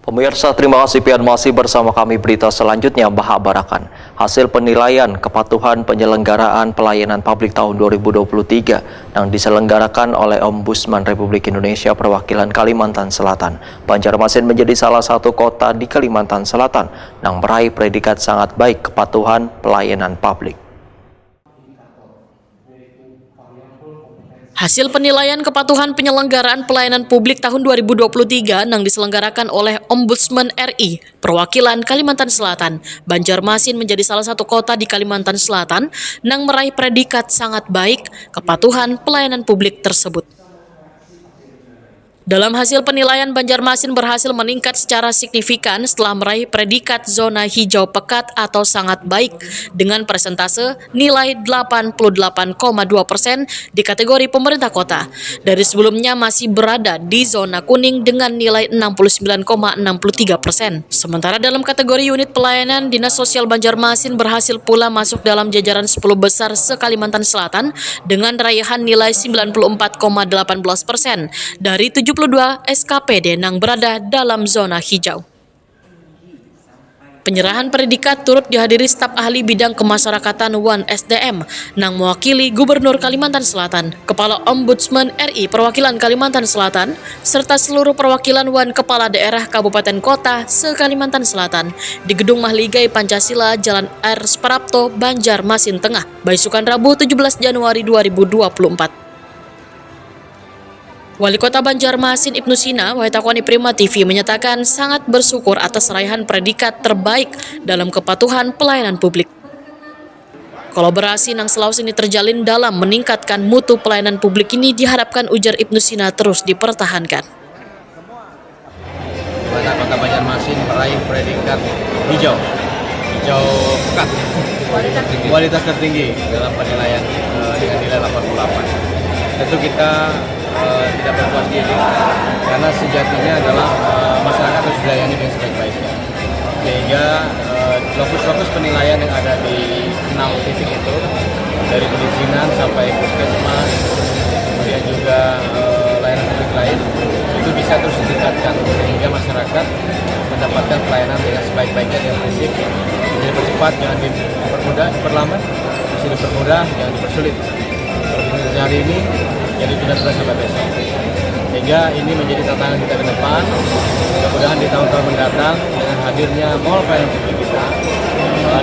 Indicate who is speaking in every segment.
Speaker 1: Pemirsa, terima kasih pian masih bersama kami. Berita selanjutnya Barakan. Hasil penilaian kepatuhan penyelenggaraan pelayanan publik tahun 2023 yang diselenggarakan oleh Ombudsman Republik Indonesia perwakilan Kalimantan Selatan. Banjarmasin menjadi salah satu kota di Kalimantan Selatan yang meraih predikat sangat baik kepatuhan pelayanan publik.
Speaker 2: Hasil penilaian kepatuhan penyelenggaraan pelayanan publik tahun 2023 yang diselenggarakan oleh Ombudsman RI perwakilan Kalimantan Selatan, Banjarmasin menjadi salah satu kota di Kalimantan Selatan yang meraih predikat sangat baik kepatuhan pelayanan publik tersebut. Dalam hasil penilaian, Banjarmasin berhasil meningkat secara signifikan setelah meraih predikat zona hijau pekat atau sangat baik dengan persentase nilai 88,2% di kategori pemerintah kota. Dari sebelumnya masih berada di zona kuning dengan nilai 69,63%. Sementara dalam kategori unit pelayanan, Dinas Sosial Banjarmasin berhasil pula masuk dalam jajaran 10 besar se-Kalimantan Selatan dengan raihan nilai 94,18% dari 72 SKPD yang berada dalam zona hijau. Penyerahan predikat turut dihadiri staf ahli bidang kemasyarakatan Wan SDM yang mewakili Gubernur Kalimantan Selatan, Kepala Ombudsman RI perwakilan Kalimantan Selatan, serta seluruh perwakilan Wan Kepala Daerah Kabupaten Kota se-Kalimantan Selatan di Gedung Mahligai Pancasila, Jalan R. Suprapto, Banjarmasin Tengah, Baisukan Rabu 17 Januari 2024. Wali Kota Banjarmasin Ibnu Sina, Wahitakwani Prima TV menyatakan sangat bersyukur atas raihan predikat terbaik dalam kepatuhan pelayanan publik. Kolaborasi yang selalu ini terjalin dalam meningkatkan mutu pelayanan publik ini diharapkan, ujar Ibnu Sina, terus dipertahankan.
Speaker 3: Kota Banjarmasin meraih predikat hijau pekat, kualitas tertinggi dalam penilaian dengan nilai 88. Tentu kita tidak berpuas diri karena sejatinya adalah masyarakat harus dilayani dengan sebaik-baiknya, sehingga fokus penilaian yang ada di 6 titik itu, dari perizinan sampai puskesmas, kemudian juga layanan publik lain, itu bisa terus ditingkatkan sehingga masyarakat mendapatkan pelayanan dengan sebaik-baiknya, dengan prinsip bisa dipercepat, jangan dipermudah, diperlambat, bisa dipermudah, jangan dipersulit. Seperti hari ini jadi tunda-tunda sampai besok, sehingga ini menjadi tantangan kita ke depan. Mudah-mudahan di tahun-tahun mendatang dengan hadirnya mall pelayanan publik kita,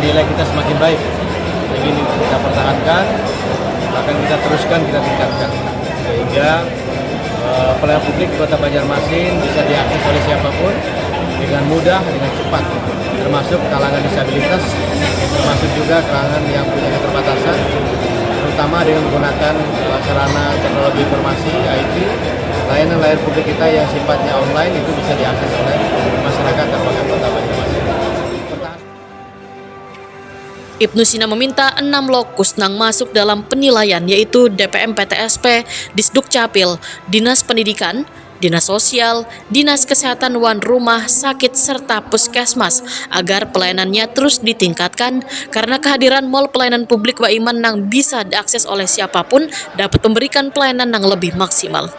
Speaker 3: nilai kita semakin baik. Jadi ini kita pertahankan, akan kita teruskan, kita tingkatkan, sehingga pelayanan publik di Kota Banjarmasin bisa diakses oleh siapapun dengan mudah, dengan cepat, termasuk kalangan disabilitas, termasuk juga kalangan yang punya keterbatasan, terutama dengan menggunakan sarana teknologi informasi IT. Layanan publik kita yang sifatnya online itu bisa diakses oleh masyarakat termasuk Kota Banjarmasin.
Speaker 2: Ibnu Sina meminta 6 lokus yang masuk dalam penilaian, yaitu DPM PTSP, Disduk Capil, Dinas Pendidikan, Dinas Sosial, Dinas Kesehatan Wan Rumah Sakit, serta Puskesmas, agar pelayanannya terus ditingkatkan karena kehadiran mall pelayanan publik Waiman yang bisa diakses oleh siapapun dapat memberikan pelayanan yang lebih maksimal.